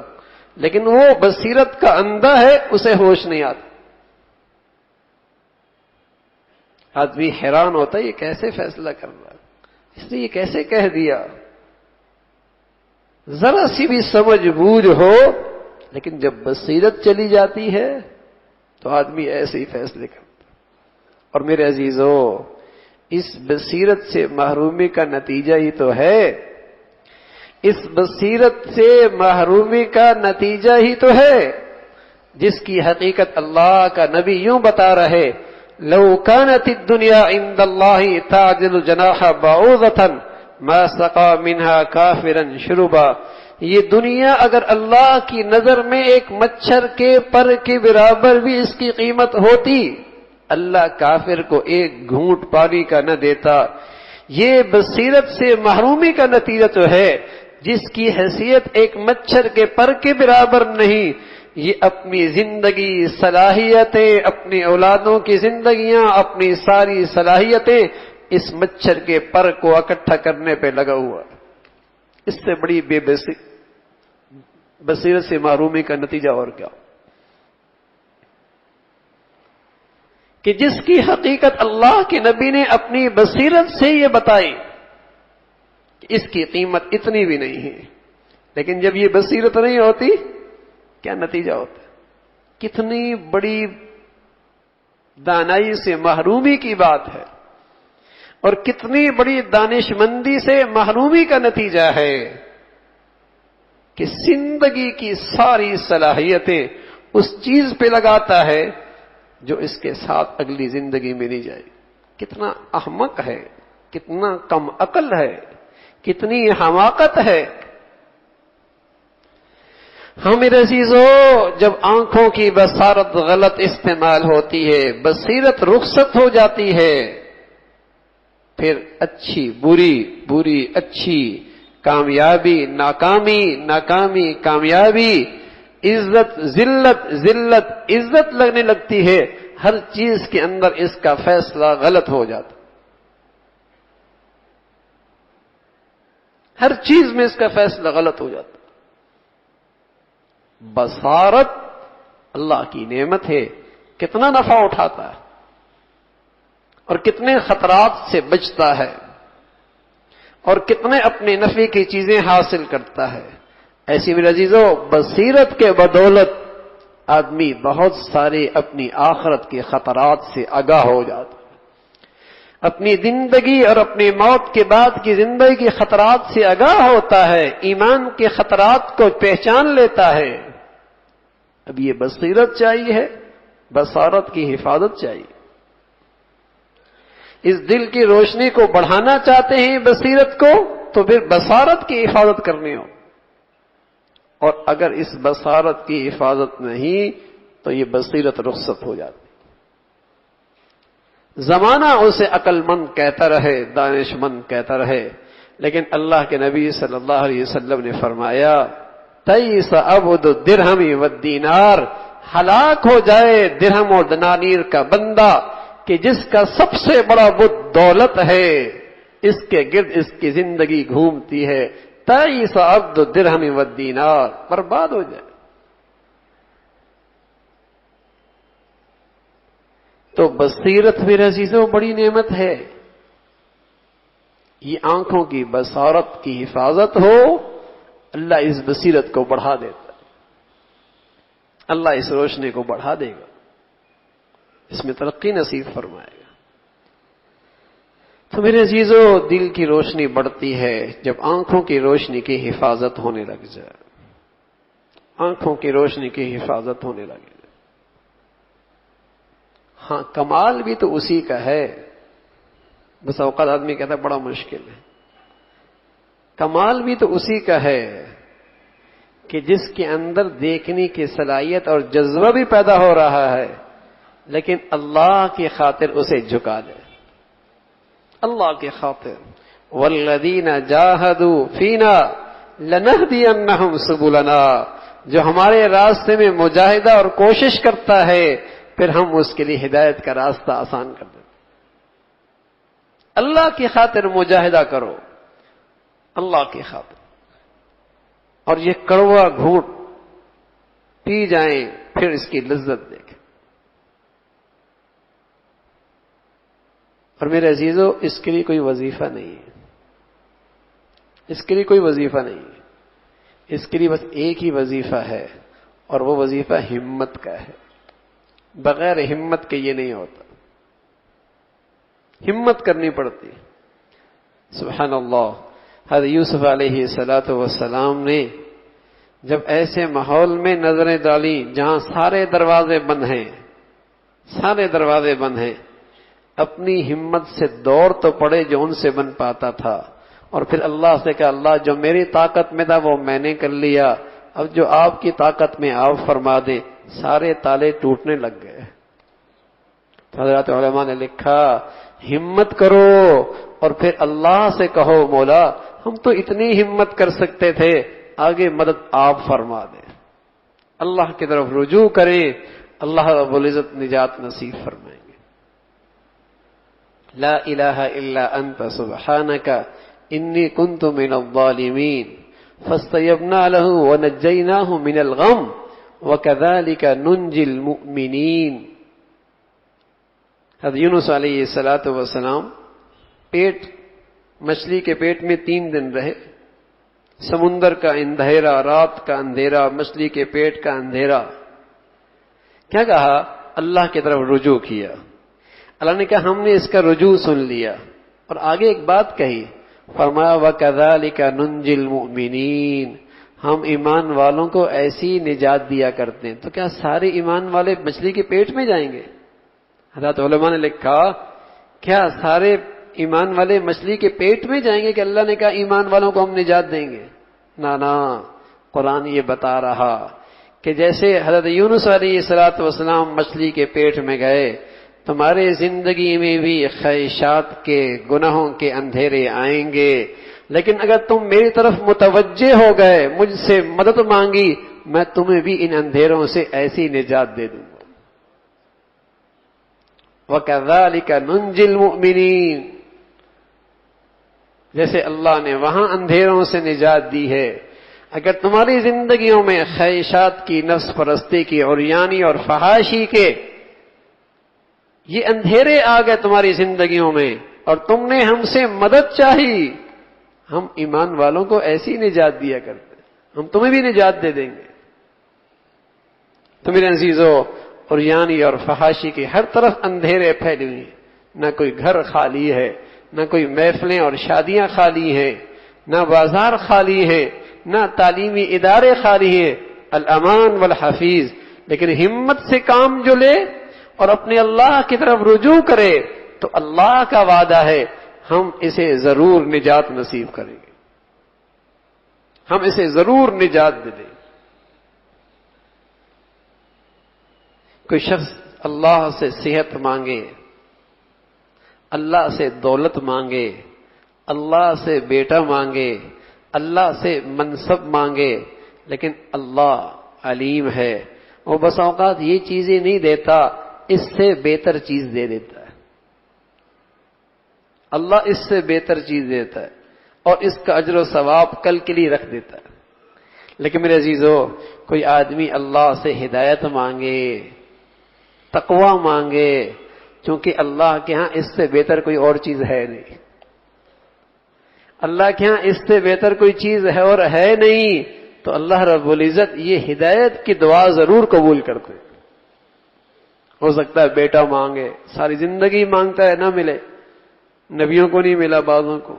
لیکن وہ بصیرت کا اندھا ہے، اسے ہوش نہیں آتا. آدمی حیران ہوتا ہے یہ کیسے فیصلہ کر رہا ہے، اس نے یہ کیسے کہہ دیا. ذرا سی بھی سمجھ بوجھ ہو، لیکن جب بصیرت چلی جاتی ہے تو آدمی ایسے ہی فیصلے کرتا. اور میرے عزیزو، اس بصیرت سے محرومی کا نتیجہ ہی تو ہے، اس بصیرت سے محرومی کا نتیجہ ہی تو ہے جس کی حقیقت اللہ کا نبی یوں بتا رہے: لو كانت الدنيا عند الله تعدل جناح بعوضة ما سقى منها كافرا شربا. یہ دنیا اگر اللہ کی نظر میں ایک مچھر کے پر کے برابر بھی اس کی قیمت ہوتی، اللہ کافر کو ایک گھونٹ پانی کا نہ دیتا. یہ بصیرت سے محرومی کا نتیجہ تو ہے جس کی حیثیت ایک مچھر کے پر کے برابر نہیں. یہ اپنی زندگی، صلاحیتیں، اپنی اولادوں کی زندگیاں، اپنی ساری صلاحیتیں اس مچھر کے پر کو اکٹھا کرنے پہ لگا ہوا. اس سے بڑی بصیرت سے محرومی کا نتیجہ اور کیا؟ کہ جس کی حقیقت اللہ کے نبی نے اپنی بصیرت سے یہ بتائی کہ اس کی قیمت اتنی بھی نہیں ہے، لیکن جب یہ بصیرت نہیں ہوتی کیا نتیجہ ہوتا ہے؟ کتنی بڑی دانائی سے محرومی کی بات ہے، اور کتنی بڑی دانش مندی سے محرومی کا نتیجہ ہے کہ زندگی کی ساری صلاحیتیں اس چیز پہ لگاتا ہے جو اس کے ساتھ اگلی زندگی میں نہیں جائے. کتنا احمق ہے، کتنا کم عقل ہے، کتنی حماقت ہے. ہاں میرے عزیزو، جب آنکھوں کی بصارت غلط استعمال ہوتی ہے، بصیرت رخصت ہو جاتی ہے، پھر اچھی بری، بری اچھی، کامیابی ناکامی، ناکامی کامیابی، عزت ذلت، ذلت عزت لگنے لگتی ہے. ہر چیز کے اندر اس کا فیصلہ غلط ہو جاتا، ہر چیز میں اس کا فیصلہ غلط ہو جاتا. بصارت اللہ کی نعمت ہے، کتنا نفع اٹھاتا ہے اور کتنے خطرات سے بچتا ہے اور کتنے اپنے نفع کی چیزیں حاصل کرتا ہے۔ ایسی میرے عزیزو بصیرت کے بدولت آدمی بہت سارے اپنی آخرت کے خطرات سے آگاہ ہو جاتا ہے، اپنی زندگی اور اپنی موت کے بعد کی زندگی کے خطرات سے آگاہ ہوتا ہے، ایمان کے خطرات کو پہچان لیتا ہے۔ اب یہ بصیرت چاہیے، بصارت کی حفاظت چاہیے۔ اس دل کی روشنی کو بڑھانا چاہتے ہیں بصیرت کو، تو پھر بصارت کی حفاظت کرنی ہو، اور اگر اس بصارت کی حفاظت نہیں تو یہ بصیرت رخصت ہو جاتی۔ زمانہ اسے عقل مند کہتا رہے، دانش مند کہتا رہے، لیکن اللہ کے نبی صلی اللہ علیہ وسلم نے فرمایا تئیس عبد الدرہم والدینار، ہلاک ہو جائے درہم اور دنانیر کا بندہ کہ جس کا سب سے بڑا بت دولت ہے، اس کے گرد اس کی زندگی گھومتی ہے، تئیس عبد الدرہم والدینار، برباد ہو جائے۔ تو بصیرت میرے عزیزوں بڑی نعمت ہے، یہ آنکھوں کی بصارت کی حفاظت ہو، اللہ اس بصیرت کو بڑھا دیتا ہے، اللہ اس روشنی کو بڑھا دے گا، اس میں ترقی نصیب فرمائے گا۔ تو میرے عزیزوں دل کی روشنی بڑھتی ہے جب آنکھوں کی روشنی کی حفاظت ہونے لگ جائے، آنکھوں کی روشنی کی حفاظت ہونے لگے۔ ہاں کمال بھی تو اسی کا ہے، بس اوقات آدمی کہتا ہے بڑا مشکل ہے۔ کمال بھی تو اسی کا ہے کہ جس کے اندر دیکھنے کی صلاحیت اور جذبہ بھی پیدا ہو رہا ہے، لیکن اللہ کی خاطر اسے جھکا دے، اللہ کی خاطر۔ والذین جاہدوا فینا لنہدینہم سبلنا، جو ہمارے راستے میں مجاہدہ اور کوشش کرتا ہے پھر ہم اس کے لیے ہدایت کا راستہ آسان کر دیں۔ اللہ کی خاطر مجاہدہ کرو، اللہ کی خاطر، اور یہ کڑوا گھونٹ پی جائیں پھر اس کی لذت دیکھیں۔ اور میرے عزیزو اس کے لیے کوئی وظیفہ نہیں ہے، اس کے لیے کوئی وظیفہ نہیں ہے، اس کے لیے بس ایک ہی وظیفہ ہے، اور وہ وظیفہ ہمت کا ہے۔ بغیر ہمت کے یہ نہیں ہوتا، ہمت کرنی پڑتی۔ سبحان اللہ، حضرت یوسف علیہ السلام نے جب ایسے ماحول میں نظریں ڈالی جہاں سارے دروازے بند ہیں، سارے دروازے بند ہیں، اپنی ہمت سے دوڑ تو پڑے جو ان سے بن پاتا تھا، اور پھر اللہ سے کہا اللہ جو میری طاقت میں تھا وہ میں نے کر لیا، اب جو آپ کی طاقت میں آپ فرما دے۔ سارے تالے ٹوٹنے لگ گئے۔ حضرات علماء نے لکھا ہمت کرو اور پھر اللہ سے کہو مولا ہم تو اتنی ہمت کر سکتے تھے، آگے مدد آپ فرما دیں، اللہ کی طرف رجوع کریں، اللہ رب العزت نجات نصیب فرمائیں گے۔ لا الہ الا انت سبحانک انی کنت من الظالمین فاستجبنا له ونجیناہ من الغم وَكَذَلِكَ نُنْجِي الْمُؤْمِنِينَ۔ حضرت یونس علیہ السلام مچھلی کے پیٹ میں 3 دن رہے، سمندر کا اندھیرا، رات کا اندھیرا، مچھلی کے پیٹ کا اندھیرا۔ کیا کہا؟ اللہ کی طرف رجوع کیا۔ اللہ نے کہا ہم نے اس کا رجوع سن لیا، اور آگے ایک بات کہی، فرمایا وَكَذَلِكَ نُنْجِي الْمُؤْمِنِينَ، ہم ایمان والوں کو ایسی نجات دیا کرتے ہیں۔ تو کیا سارے ایمان والے مچھلی کے پیٹ میں جائیں گے؟ حضرات علماء نے لکھا کیا سارے ایمان والے مچھلی کے پیٹ میں جائیں گے کہ اللہ نے کہا ایمان والوں کو ہم نجات دیں گے؟ نا، قرآن یہ بتا رہا کہ جیسے حضرت یونس علیہ السلام مچھلی کے پیٹ میں گئے، تمہارے زندگی میں بھی خواہشات کے گناہوں کے اندھیرے آئیں گے، لیکن اگر تم میری طرف متوجہ ہو گئے، مجھ سے مدد مانگی، میں تمہیں بھی ان اندھیروں سے ایسی نجات دے دوں گا۔ وَكَذَلِكَ نُنْجِي الْمُؤْمِنِينَ، جیسے اللہ نے وہاں اندھیروں سے نجات دی ہے، اگر تمہاری زندگیوں میں خواہشات کی، نفس پرستی کی، عریانی اور فحاشی کے یہ اندھیرے آ گئے تمہاری زندگیوں میں اور تم نے ہم سے مدد چاہی، ہم ایمان والوں کو ایسی نجات دیا کرتے، ہم تمہیں بھی نجات دے دیں گے۔ تو میرے عزیزو، عریانی اور فحاشی کی ہر طرف اندھیرے پھیلے ہوئے ہیں، نہ کوئی گھر خالی ہے، نہ کوئی محفلیں اور شادیاں خالی ہیں، نہ بازار خالی ہیں، نہ تعلیمی ادارے خالی ہیں، الامان والحفیظ۔ لیکن ہمت سے کام جو لے اور اپنے اللہ کی طرف رجوع کرے تو اللہ کا وعدہ ہے ہم اسے ضرور نجات نصیب کریں گے، ہم اسے ضرور نجات دے دیں۔ کوئی شخص اللہ سے صحت مانگے، اللہ سے دولت مانگے، اللہ سے بیٹا مانگے، اللہ سے منصب مانگے، لیکن اللہ علیم ہے، وہ بس اوقات یہ چیزیں نہیں دیتا، اس سے بہتر چیز دے دیتا ہے۔ اللہ اس سے بہتر چیز دیتا ہے اور اس کا اجر و ثواب کل کے لیے رکھ دیتا ہے۔ لیکن میرے عزیزو، کوئی آدمی اللہ سے ہدایت مانگے، تقوی مانگے، چونکہ اللہ کے ہاں اس سے بہتر کوئی اور چیز ہے نہیں، اللہ کے ہاں اس سے بہتر کوئی چیز ہے اور ہے نہیں، تو اللہ رب العزت یہ ہدایت کی دعا ضرور قبول کرتے۔ ہو سکتا ہے بیٹا مانگے، ساری زندگی مانگتا ہے نہ ملے، نبیوں کو نہیں ملا، بعضوں کو۔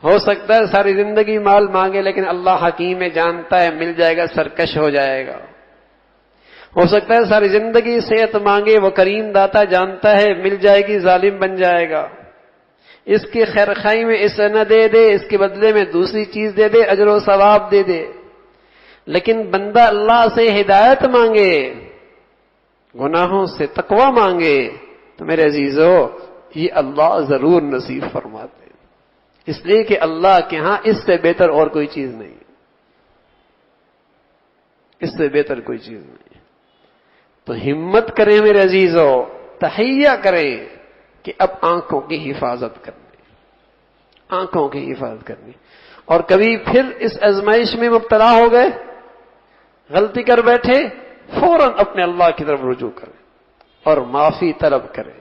ہو سکتا ہے ساری زندگی مال مانگے لیکن اللہ حکیم ہے، جانتا ہے مل جائے گا سرکش ہو جائے گا۔ ہو سکتا ہے ساری زندگی صحت مانگے، وہ کریم داتا جانتا ہے مل جائے گی ظالم بن جائے گا، اس کی خیر خواہی میں اسے نہ دے دے، اس کے بدلے میں دوسری چیز دے دے، اجر و ثواب دے دے۔ لیکن بندہ اللہ سے ہدایت مانگے، گناہوں سے تقوی مانگے، تو میرے عزیزو یہ اللہ ضرور نصیب فرماتے ہیں، اس لیے کہ اللہ کے ہاں اس سے بہتر اور کوئی چیز نہیں، اس سے بہتر کوئی چیز نہیں۔ تو ہمت کریں میرے عزیزو، تہیہ کریں کہ اب آنکھوں کی حفاظت کرنی، آنکھوں کی حفاظت کرنی، اور کبھی پھر اس آزمائش میں مبتلا ہو گئے، غلطی کر بیٹھے، فوراً اپنے اللہ کی طرف رجوع کریں اور معافی طلب کریں،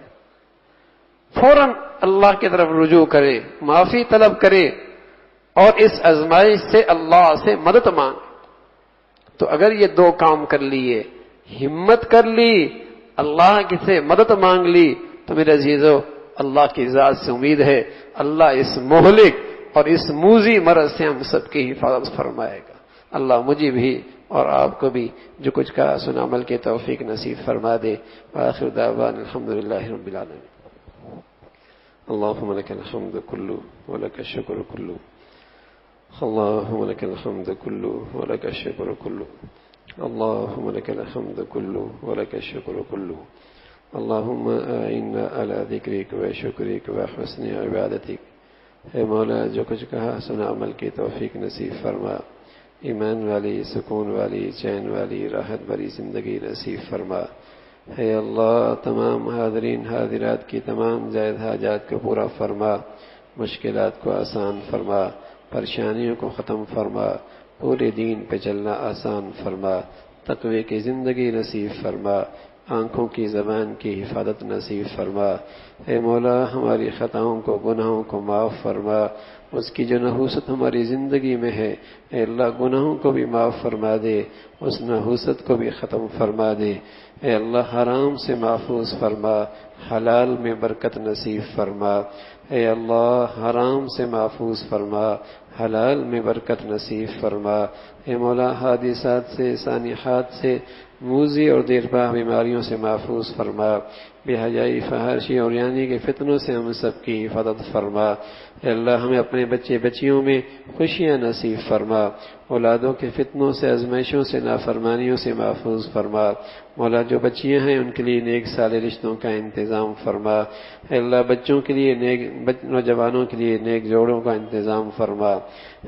فوراً اللہ کی طرف رجوع کریں، معافی طلب کریں اور اس آزمائش سے اللہ سے مدد مانگیں۔ تو اگر یہ دو کام کر لیے، ہمت کر لی، اللہ کی سے مدد مانگ لی، تو میرے عزیزو اللہ کی ذات سے امید ہے اللہ اس مہلک اور اس موذی مرض سے ہم سب کی حفاظت فرمائے گا۔ اللہ مجھے بھی اور آپ کو بھی جو کچھ کہا سنا عمل کے توفیق نصیب فرما دے۔ وآخر دعوانا الحمدللہ رب العالمین۔ اللہم لک الحمد کلو ولک الشکر کلو، اللہم لک الحمد کلو ولک الشکر کلو، اللہم لک الحمد کلو ولک الشکر کلو، اللہم اعنا علی ذکرک و شکرک و حسن عبادتک۔ اے مولا جو کچھ کہا سنا عمل کی توفیق نصیب فرما، ایمان والی، سکون والی، چین والی، راحت بھری زندگی نصیب فرما۔ اے اللہ تمام حاضرین حاضرات کی تمام زائد حاجات کو پورا فرما، مشکلات کو آسان فرما، پریشانیوں کو ختم فرما، پورے دین پہ چلنا آسان فرما، تقوی کی زندگی نصیب فرما، آنکھوں کی زبان کی حفاظت نصیب فرما۔ اے مولا ہماری خطاؤں کو، گناہوں کو معاف فرما، اس کی جو نحوست ہماری زندگی میں ہے اے اللہ گناہوں کو بھی معاف فرما دے، اس نحوست کو بھی ختم فرما دے۔ اے اللہ حرام سے محفوظ فرما، حلال میں برکت نصیب فرما۔ اے اللہ حرام سے محفوظ فرما، حلال میں برکت نصیب فرما۔ اے مولا حادثات سے، سانحات سے، موذی اور دیرپا بیماریوں سے محفوظ فرما، بے حیائی، فحاشی اور یعنی کے فتنوں سے ہم سب کی حفاظت فرما۔ اے اللہ ہمیں اپنے بچے بچیوں میں خوشیاں نصیب فرما، اولادوں کے فتنوں سے، آزمائشوں سے، نافرمانیوں سے محفوظ فرما۔ مولا جو بچیاں ہیں ان کے لیے نیک صالح رشتوں کا انتظام فرما۔ اے اللہ بچوں کے لیے نیک، نوجوانوں کے لیے نیک جوڑوں کا انتظام فرما۔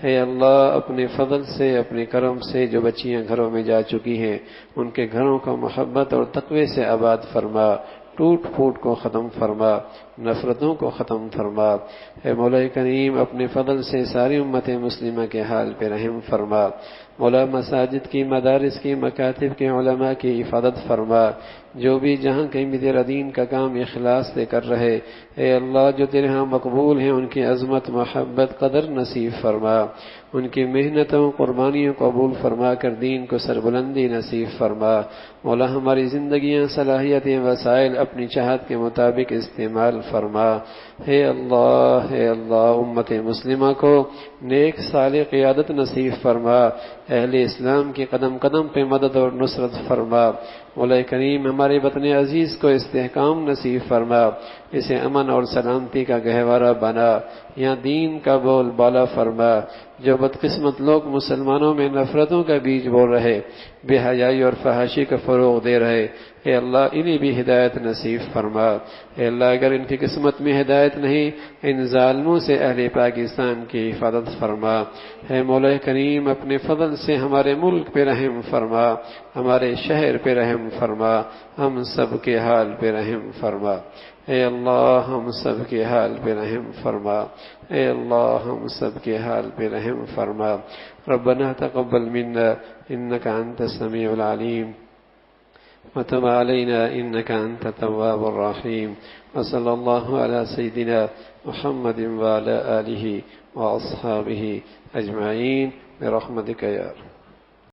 اے اللہ اپنے فضل سے، اپنے کرم سے جو بچیاں گھروں میں جا چکی ہیں ان کے گھروں کو محبت اور تقوی سے آباد فرما، ٹوٹ پھوٹ کو ختم فرما، نفرتوں کو ختم فرما۔ اے مولا کریم اپنے فضل سے ساری امت مسلمہ کے حال پہ رحم فرما۔ مولا مساجد کی، مدارس کی، مکاتب کے علماء کی حفاظت فرما، جو بھی جہاں کہیں بھی تیرا دین کا کام اخلاص سے کر رہے، اے اللہ جو تیرے ہاں مقبول ہیں ان کی عظمت، محبت، قدر نصیب فرما، ان کی محنتوں، قربانیوں کو قبول فرما کر دین کو سربلندی نصیب فرما۔ مولا ہماری زندگیاں، صلاحیتیں، وسائل اپنی چاہت کے مطابق استعمال فرما۔ اے اللہ امت مسلمہ کو نیک صالح قیادت نصیب فرما، اہل اسلام کی قدم قدم پہ مدد اور نصرت فرما۔ مولا کریم ہمارے وطن عزیز کو استحکام نصیب فرما، اسے امن اور سلامتی کا گہوارہ بنا، یہاں دین کا بول بالا فرما۔ جو بدقسمت لوگ مسلمانوں میں نفرتوں کا بیج بول رہے، بے حیائی اور فحاشی کا فروغ دے رہے، اے اللہ انہیں بھی ہدایت نصیب فرما۔ اے اللہ اگر ان کی قسمت میں ہدایت نہیں، ان ظالموں سے اہل پاکستان کی حفاظت فرما۔ اے مولا کریم اپنے فضل سے ہمارے ملک پہ رحم فرما، ہمارے شہر پہ رحم فرما، ہم سب کے حال پہ رحم فرما۔ اے اللہ ہم سب کے حال پہ رحم فرما، اے اللہ ہم سب کے حال پہ رحم فرما۔ ربنا تقبل منا انك انت السميع العليم وتب علينا انك انت التواب الرحيم، وصلى الله على سيدنا محمد وعلى آله واصحابه اجمعين برحمتك يا رب۔